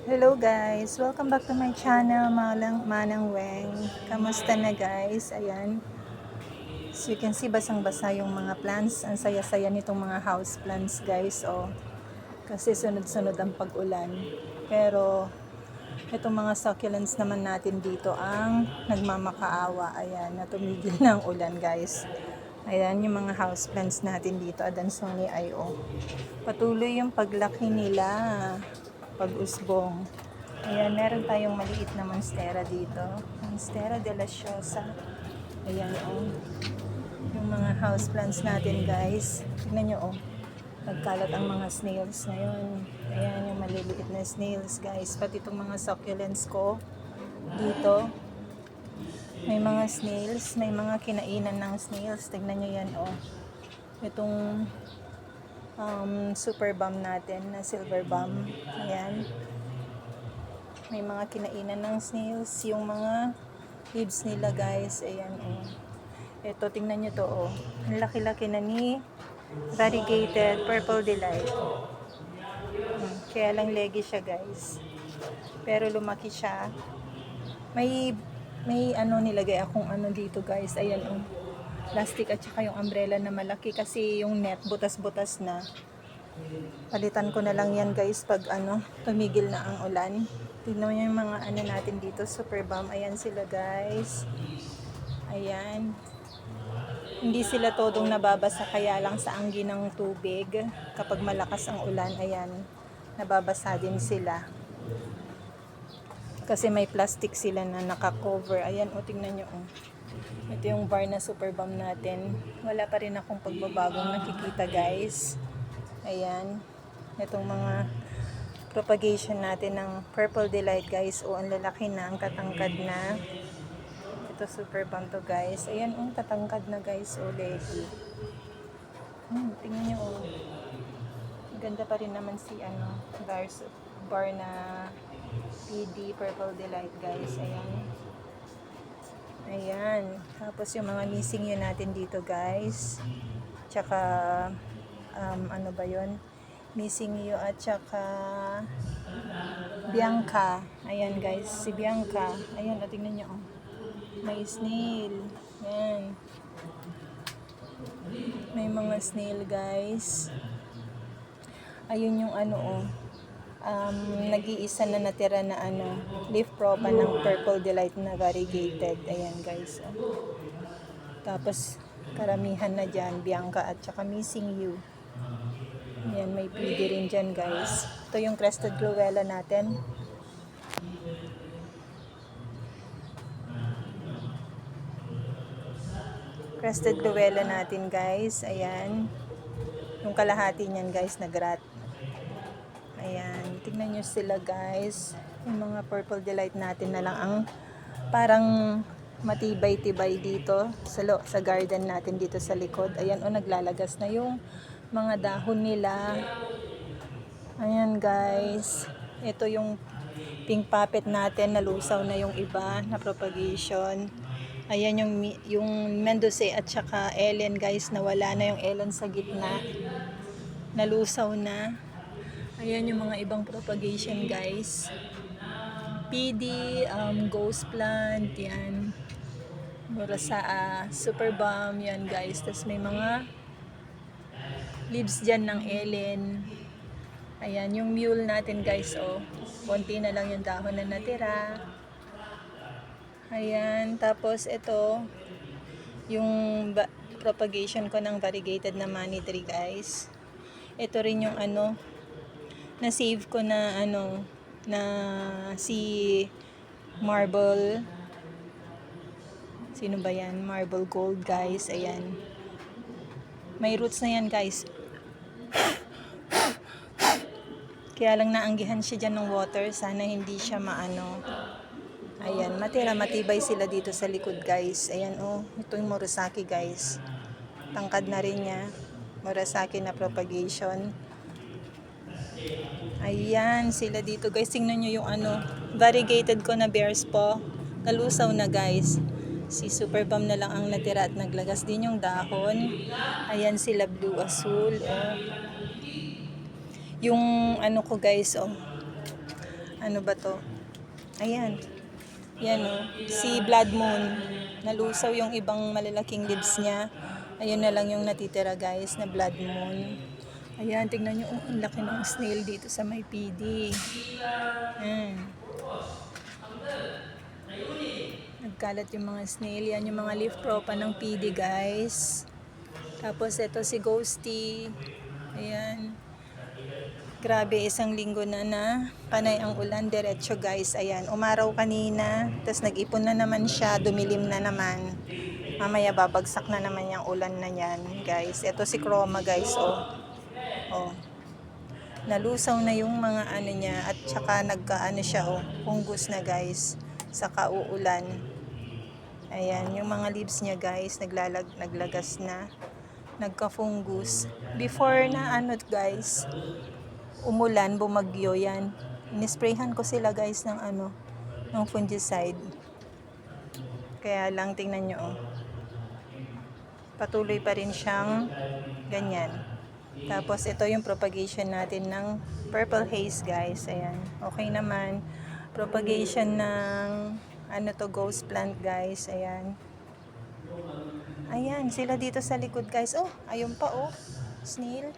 Hello guys! Welcome back to my channel, Manang Weng. Kamusta na guys? Ayan. As you can see, basang-basa yung mga plants. Ang saya-saya nitong mga house plants guys. Oh. Kasi sunod-sunod ang pag-ulan. Pero, itong mga succulents naman natin dito ang nagmamakaawa. Ayan, na tumigil na ang ulan guys. Ayan, yung mga house plants natin dito. Adansonii ay oh. Patuloy yung paglaki nila. Pag-usbong. Ayan, meron tayong maliit na monstera dito. Monstera deliciosa. Ayan, oh. Yung mga house plants natin, guys. Tignan nyo, oh. Nagkalat ang mga snails ngayon. Ayan, yung maliliit na snails, guys. Pati itong mga succulents ko dito. May mga snails. May mga kinainan ng snails. Tignan nyo yan, oh. Itong super balm natin na silver balm. Ayan. May mga kinainan ng snails. Yung mga leaves nila guys. Ayan oh. Ito, tingnan nyo to oh. Ang laki-laki na ni variegated purple delight. Kaya lang leggy siya guys. Pero lumaki siya. May ano nilagay akong ano dito guys. Ayan oh. Plastic at saka yung umbrella na malaki kasi yung net butas-butas na. Palitan ko na lang yan guys pag ano tumigil na ang ulan. Tignan mo yung mga ano natin dito, super balm. Ayan sila guys. Ayan. Hindi sila todong nababasa kaya lang sa anggi ng tubig. Kapag malakas ang ulan, ayan, nababasa din sila. Kasi may plastic sila na nakakover. Ayan o, tingnan nyo o. Ito yung bar na super balm natin. Wala pa rin akong pagbabagong nakikita guys. Ayan. Itong mga propagation natin ng purple delight guys. O, ang lalaki na, ang tatangkad na. Ito super balm to guys. Ayan o, tatangkad na guys. O, leggy. Tingnan nyo o. Ganda pa rin naman si ano, bar na PD purple delight guys. Ayan. Ayan. Tapos yung mga missing yun natin dito guys. Tsaka ano ba yun? Missing you at tsaka Bianca. Ayan guys, si Bianca. Ayan, tingnan nyo. Oh. May snail. Ayan. May mga snail guys. Ayun yung ano oh. Nag-iisa na natira na ano, leaf propa ng purple delight na variegated. Ayan guys. Oh. Tapos karamihan na dyan, Bianca at saka missing you. Ayan, may PD rin dyan guys. Ito yung crested glowella natin. Crested glowella natin guys. Ayan. Yung kalahati niyan guys, nagrat. Ayan, tingnan nyo sila guys. Yung mga purple delight natin na lang ang parang matibay-tibay dito sa garden natin dito sa likod. Ayan o, naglalagas na yung mga dahon nila. Ayan guys. Ito yung pink puppet natin, nalusaw na yung iba na propagation. Ayan yung Mendoza at saka Ellen guys, nawala na yung Ellen sa gitna. Nalusaw na. Ayan yung mga ibang propagation guys. PD, ghost plant, yan. Murasaa, super balm, yan guys. Tapos may mga leaves dyan ng Ellen. Ayan, yung mule natin guys, oh. Konti na lang yung dahon na natira. Ayan, tapos ito, yung propagation ko ng variegated na money tree guys. Ito rin yung ano, na-save ko na ano, na si marble. Sino ba yan? Marble gold guys. Ayan. May roots na yan guys. Kaya lang naanggihan siya dyan ng water. Sana hindi siya maano. Ayan. Matibay sila dito sa likod guys. Ayan oh. Ito yung Murasaki guys. Tangkad na rin niya. Murasaki na propagation. Ayan, sila dito guys. Tingnan nyo yung ano, variegated ko na bears po. Nalusaw na guys. Si super balm na lang ang natira at naglagas din yung dahon. Ayan sila blue azul. Oh. Yung ano ko guys, oh. Ano ba to? Ayan. Yan o. Si Blood Moon. Nalusaw yung ibang malalaking leaves niya. Ayun na lang yung natitira guys na Blood Moon. Ayan, tignan nyo. Oh, ang laki ng snail dito sa may PD. Ayan. Nagkalat yung mga snail. Yan yung mga leaf propa ng PD guys. Tapos ito si Ghosty. Ayan. Grabe, isang linggo na panay ang ulan, diretso guys. Ayan, umaraw kanina, tapos nag-ipon na naman siya, dumilim na naman. Mamaya babagsak na naman yung ulan na yan, guys. Ito si Chroma, guys, oh. Oh. Nalusaw na yung mga ano niya, at saka nagkaano siya, oh, fungus na guys, sa kauulan. Ayan, yung mga leaves niya guys, naglagas na, nagka-fungus. Before na ano guys, umulan, bumagyo yan. Inisprayhan ko sila guys ng ano, ng fungicide. Kaya lang tingnan nyo, oh. Patuloy pa rin siyang ganyan. Tapos ito yung propagation natin ng purple haze guys. Ayan, okay naman. Propagation ng ano to, ghost plant guys. Ayan. Ayan, sila dito sa likod guys. Oh, ayun pa oh. Snail.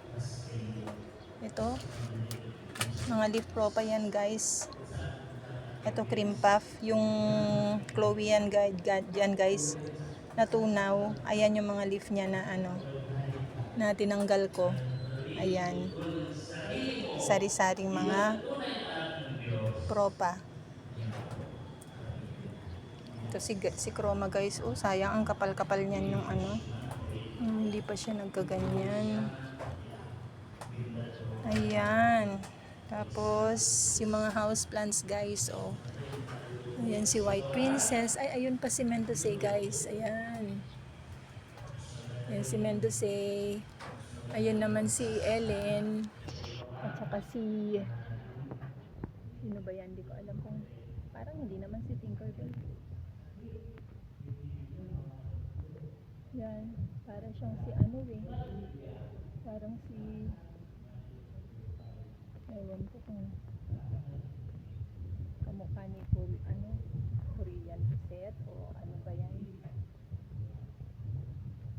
Ito. Mga leaf propa yan guys. Ito cream puff. Yung Chloe yan guys. Natunaw. Ayan yung mga leaf niya na ano, na tinanggal ko. Ayan. Sari-saring mga propa. Ito si Chroma guys. Oh, sayang ang kapal-kapal niyan yung ano. Hindi pa siya nagkaganyan. Ayan. Tapos, yung mga house plants guys, oh. Ayan si White Princess. Ay, ayun pa si Mendoza guys. Ayan. Ayan si Mendoza. Ayun naman si Ellen. At saka si... Sino ba yan? Hindi ko alam kung... Parang hindi naman si Tinkerbell. Yan. Parang siyang si ano eh. Parang si... Ewan ko kung kamukha ni ano, Korean set o ano ba yan.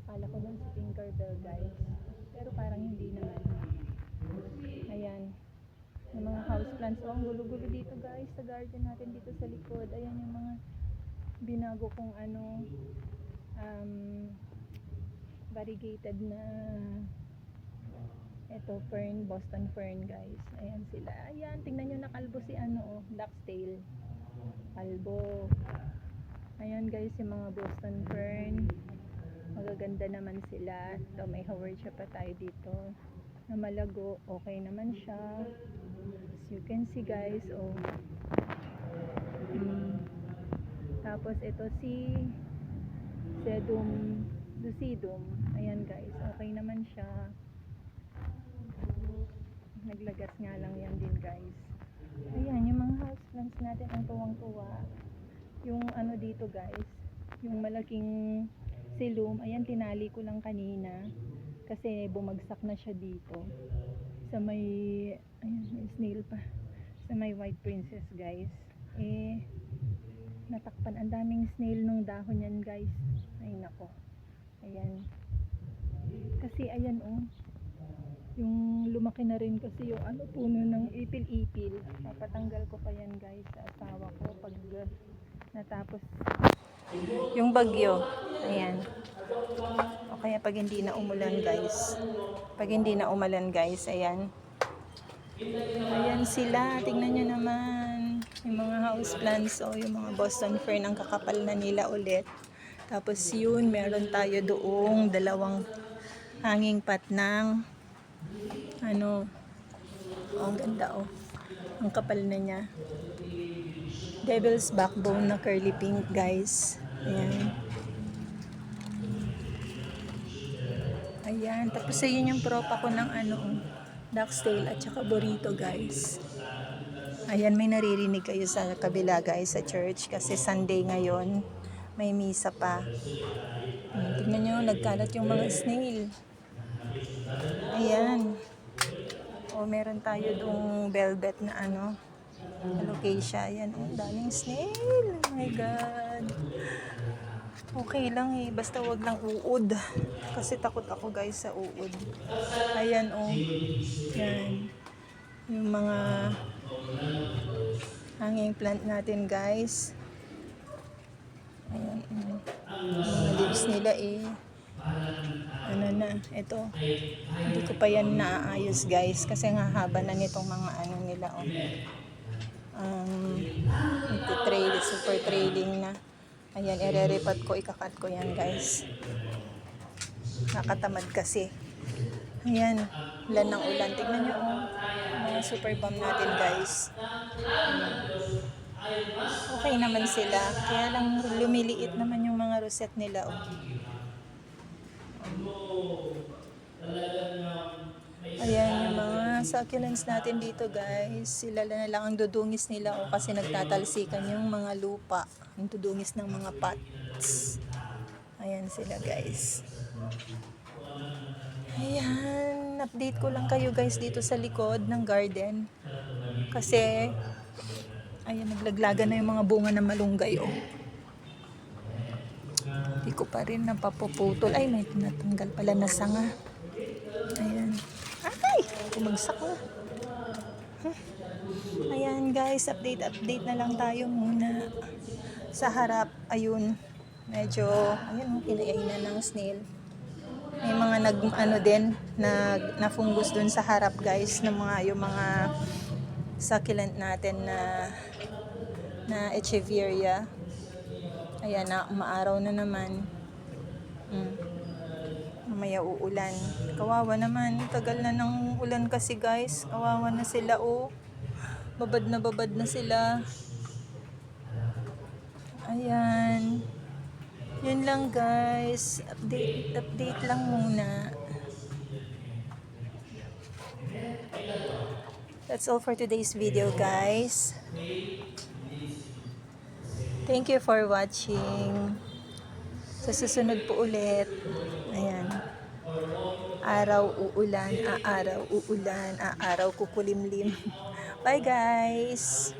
Akala ko nun si Tinkerbell guys. Pero parang hindi naman. Ayan. Yung mga houseplants. Oh, ang gulo-gulo dito guys sa garden natin dito sa likod. Ayan yung mga binago kong ano, variegated na ito, fern, Boston fern guys. Ayan sila. Ayan, tingnan nyo nakalbo si ano, oh, Ducktail. Kalbo. Ayan guys, yung mga Boston fern. Magaganda naman sila. Ito, may haworthia pa tayo dito na malago. Okay naman siya. As you can see guys, oh. Tapos ito si Sedum lucidum. Ayan guys, okay naman siya. Naglagas nga lang yan din guys. Ayan, yung mga houseplants natin ang tuwang-tuwa. Yung ano dito guys, yung malaking silum, ayan tinali ko lang kanina kasi bumagsak na siya dito sa may, ayan, may snail pa sa may White Princess guys. Eh, natakpan, ang daming snail nung dahon yan guys. Ay nako, ayan kasi ayan oh, yung lumaki na rin kasi yung ano, puno ng ipil-ipil. Papatanggal ko pa yan guys sa asawa ko pag natapos yung bagyo. Ayan. O kaya pag hindi na umulan guys. Pag hindi na umulan guys, ayan. Ayan sila. Tingnan nyo naman. Yung mga house plants o yung mga Boston fern ang kakapal na nila ulit. Tapos yun, meron tayo doong dalawang hanging pot ng ano, oh, ang ganda oh, ang kapal na niya, devil's backbone na curly pink guys. Ayan, ayan. Tapos ayun yung propa ko ng ano, Ducktail at saka Burrito guys. Ayan, may naririnig kayo sa kabila guys sa church kasi Sunday ngayon, may misa pa. Tignan nyo, nagkalat yung mga snail. Ayan. O, meron tayo dong velvet na ano, Alocasia. Ayan, oh, daming snail. Oh my God. Okay lang eh, basta wag lang uod. Kasi takot ako guys sa uod. Ayan, oh. Yan. Yung mga hanging plant natin guys. Ayan, mga leaves nila eh. Ano na, ito. Hindi ko pa yan naaayos guys. Kasi nga haba na nitong mga ano nila, oh. Super trailing na. Ayan, ire-repat ko, ikakat ko yan guys. Nakatamad kasi. Ayan, ulan ng ulan. Tignan nyo, oh. Mga super bomb natin guys. Okay naman sila. Kaya lang lumiliit naman yung mga rosette nila, oh. Ayan yung mga succulents natin dito guys. Sila na lang ang dudungis nila, oh, kasi nagtatalsikan yung mga lupa. Ang dudungis ng mga pots. Ayan sila guys. Ayan, update ko lang kayo guys dito sa likod ng garden. Kasi ayan, naglaglagan na yung mga bunga ng malunggay, oh. Hindi ko pa rin napapuputol. Ay, may tinatanggal pala na sanga. Ayan. Ay! Bumagsak na. Ayan guys, update na lang tayo muna. Sa harap, ayun. Medyo, ayun, kinainan ng snail. May mga na fungus dun sa harap guys, ng yung mga succulent natin na echeveria. Ayan na, umaaraw na naman. Mamaya uulan. Kawawa naman, tagal na ng ulan kasi guys. Kawawa na sila, oh. Babad na sila. Ayan. Yun lang guys. Update lang muna. That's all for today's video guys. Thank you for watching. Sa susunod po ulit. Ayan. Araw uulan, aaraw uulan, aaraw kukulimlim. Bye guys!